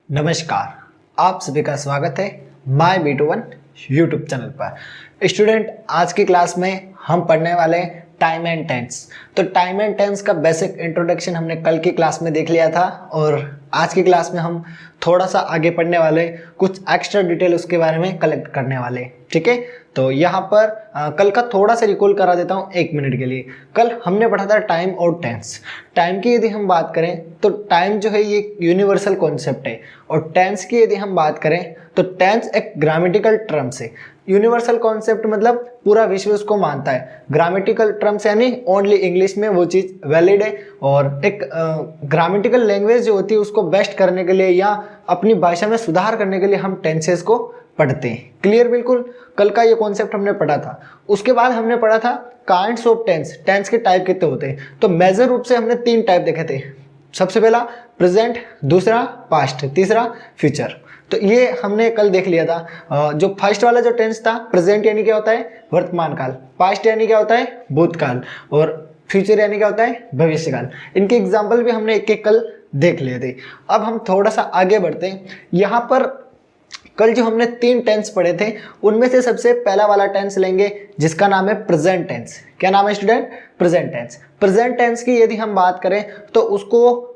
नमस्कार, आप सभी का स्वागत है माय B21 यूट्यूब चैनल पर। स्टूडेंट, आज की क्लास में हम पढ़ने वाले टाइम एंड टेंस। तो टाइम एंड टेंस का बेसिक इंट्रोडक्शन हमने कल की क्लास में देख लिया था और आज की क्लास में हम थोड़ा सा आगे पढ़ने वाले, कुछ एक्स्ट्रा डिटेल उसके बारे में कलेक्ट करने वाले। ठीक है, तो यहाँ पर कल का थोड़ा सा रिकॉल करा देता हूँ 1 मिनट के लिए। कल हमने पढ़ा था टाइम और टेंस। टाइम की यदि हम बात करें तो टाइम जो है ये यूनिवर्सल कॉन्सेप्ट है, और टेंस की यदि हम बात करें तो टेंस एक ग्रामेटिकल टर्म्स है। यूनिवर्सल कॉन्सेप्ट मतलब पूरा विश्व उसको मानता है, ग्रामेटिकल टर्म्स यानी ओनली इंग्लिश में वो चीज़ वैलिड है। और एक ग्रामेटिकल लैंग्वेज जो होती है उसको बेस्ट करने के लिए या अपनी भाषा में सुधार करने के लिए हम टेंसेस को पढ़ते हैं। क्लियर? बिल्कुल, कल का ये कॉन्सेप्ट हमने पढ़ा था। उसके बाद हमने पढ़ा था काइंड्स ऑफ टेंस, टेंस के टाइप कितने होते हैं। तो मेजर रूप से हमने 3 टाइप देखे थे। सबसे पहला प्रेजेंट, दूसरा पास्ट, तीसरा फ्यूचर। तो ये हमने कल देख लिया था। जो फर्स्ट वाला जो टेंस था, प्रेजेंट यानी क्या होता है वर्तमान काल, पास्ट यानी क्या होता है भूतकाल, और फ्यूचर यानी क्या होता है भविष्यकाल। इनके एग्जाम्पल भी हमने एक एक कल देख लिए थे। अब हम थोड़ा सा आगे बढ़ते हैं। यहाँ पर कल जो हमने 3 टेंस पढ़े थे उनमें से सबसे पहला वाला टेंस लेंगे जिसका नाम है प्रेजेंट टेंस। क्या नाम है student? Present tense. Present tense की यदि हम बात करें तो उसको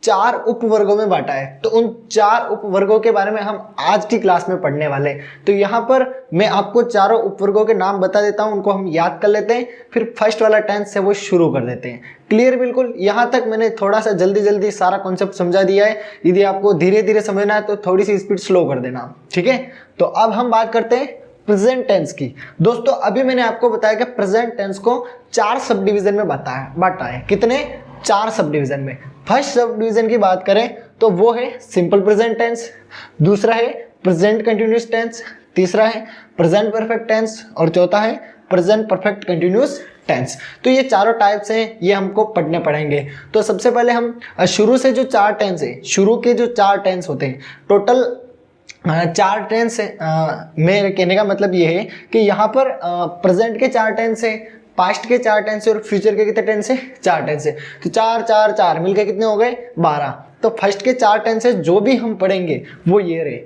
4 उपवर्गों में बांटा है। तो उन 4 उपवर्गों के बारे में हम आज की क्लास में पढ़ने वाले हैं। तो यहाँ पर मैं आपको चारों उपवर्गों के नाम बता देता हूँ, उनको हम याद कर लेते हैं, फिर फर्स्ट वाला टेंस है वो शुरू कर देते हैं। क्लियर? बिल्कुल। यहाँ तक मैंने थोड़ा सा जल्दी जल्दी सारा कॉन्सेप्ट समझा दिया है। यदि आपको धीरे धीरे समझना है तो थोड़ी सी स्पीड स्लो कर देना। ठीक है, तो अब हम बात करते हैं प्रेजेंट टेंस की। दोस्तों, अभी मैंने आपको बताया कि प्रेजेंट टेंस को 4 सब डिवीजन में बांटा है। कितने? 4 सब डिवीजन में। फर्स्ट सब डिवीजन की बात करें तो वो है सिंपल प्रेजेंट टेंस, दूसरा है प्रेजेंट कंटिन्यूअस टेंस, तीसरा है प्रेजेंट परफेक्ट टेंस, और चौथा है प्रेजेंट परफेक्ट कंटिन्यूअस टेंस। तो ये चारों टाइप्स हैं, ये हमको पढ़ने पड़ेंगे। तो सबसे पहले हम शुरू से जो 4 टेंस है, शुरू के जो 4 टेंस होते हैं, टोटल 4 टेंस है। मेरे कहने का मतलब ये है कि यहाँ पर प्रेजेंट के 4 टेंस है, पास्ट के 4 टेंस है, और फ्यूचर के कितने टेंस है? 4 टेंस है। तो 4 4 4 मिलकर कितने हो गए? 12। तो फर्स्ट के 4 टेंस है जो भी हम पढ़ेंगे वो ये रहे।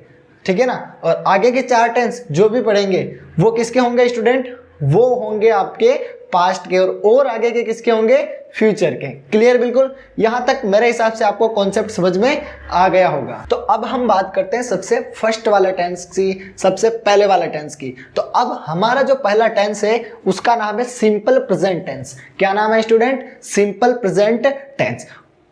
ठीक है ना? और आगे के 4 टेंस जो भी पढ़ेंगे वो किसके होंगे स्टूडेंट? वो होंगे आपके पास्ट के, और आगे के किसके होंगे? फ्यूचर के। क्लियर? बिल्कुल। यहां तक मेरे हिसाब से आपको कॉन्सेप्ट समझ में आ गया होगा। तो अब हम बात करते हैं सबसे फर्स्ट वाला टेंस की, सबसे पहले वाला टेंस की। तो अब हमारा जो पहला टेंस है उसका नाम है सिंपल प्रेजेंट टेंस। क्या नाम है स्टूडेंट? Simple present tense.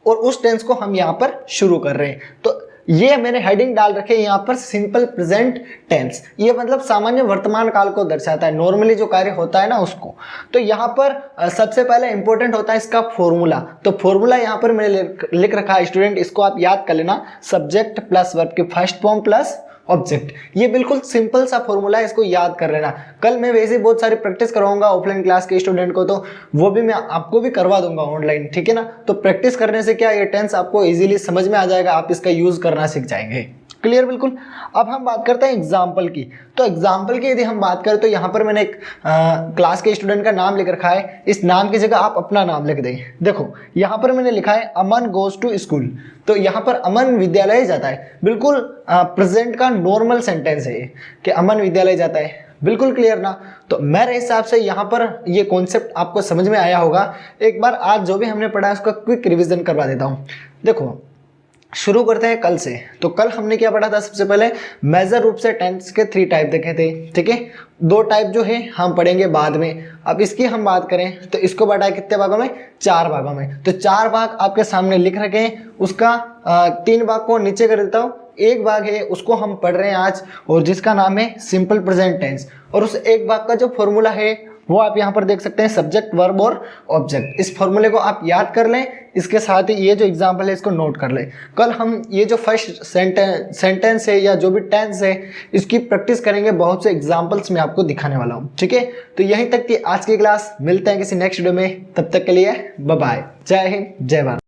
और उस टेंस को हम यहां पर शुरू कर रहे हैं। तो ये मैंने हेडिंग डाल रखे हैं यहाँ पर सिंपल प्रेजेंट टेंस। ये मतलब सामान्य वर्तमान काल को दर्शाता है, नॉर्मली जो कार्य होता है ना उसको। तो यहाँ पर सबसे पहले इंपॉर्टेंट होता है इसका फॉर्मूला। तो फॉर्मूला यहाँ पर मैंने लिख रखा है स्टूडेंट, इसको आप याद कर लेना। सब्जेक्ट प्लस वर्ब की फर्स्ट फॉर्म प्लस ऑब्जेक्ट। ये बिल्कुल सिंपल सा फॉर्मूला है, इसको याद कर लेना। कल मैं वैसे बहुत सारी प्रैक्टिस करवाऊंगा ऑफलाइन क्लास के स्टूडेंट को, तो वो भी मैं आपको भी करवा दूंगा ऑनलाइन। ठीक है ना? तो प्रैक्टिस करने से क्या ये टेंस आपको इजीली समझ में आ जाएगा, आप इसका यूज करना सीख जाएंगे। क्लियर? बिल्कुल। अब हम बात करते हैं एग्जाम्पल की। तो एग्जाम्पल की यदि हम बात करें तो यहाँ पर मैंने एक क्लास के स्टूडेंट का नाम लिख रखा है। इस नाम की जगह आप अपना नाम लिख दें। देखो यहाँ पर मैंने लिखा है अमन गोज टू स्कूल। तो यहाँ पर अमन विद्यालय जाता है। बिल्कुल प्रेजेंट का नॉर्मल सेंटेंस है कि अमन विद्यालय जाता है। बिल्कुल क्लियर ना? तो मेरे हिसाब से यहाँ पर ये कॉन्सेप्ट आपको समझ में आया होगा। एक बार आज जो भी हमने पढ़ा है उसका क्विक रिवीजन करवा देता हूँ। देखो, शुरू करते हैं कल से। तो कल हमने क्या पढ़ा था? सबसे पहले मेजर रूप से टेंस के 3 टाइप देखे थे। ठीक है, 2 टाइप जो है हम पढ़ेंगे बाद में। अब इसकी हम बात करें तो इसको बांटा है कितने भागों में? 4 भागों में। तो 4 भाग आपके सामने लिख रखे हैं। उसका 3 भाग को नीचे कर देता हूँ। एक भाग है उसको हम पढ़ रहे हैं आज, और जिसका नाम है सिंपल प्रेजेंट टेंस। और उस एक भाग का जो फॉर्मूला है वो आप यहाँ पर देख सकते हैं, सब्जेक्ट वर्ब और ऑब्जेक्ट। इस फॉर्मूले को आप याद कर लें, इसके साथ ही ये जो एग्जाम्पल है इसको नोट कर लें। कल हम ये जो फर्स्ट सेंटेंस है या जो भी टेंस है इसकी प्रैक्टिस करेंगे, बहुत से एग्जाम्पल्स मैं आपको दिखाने वाला हूँ। ठीक है, तो यहीं तक थी आज की क्लास। मिलते हैं किसी नेक्स्ट वीडियो में, तब तक के लिए बाय बाय। जय हिंद, जय भारत।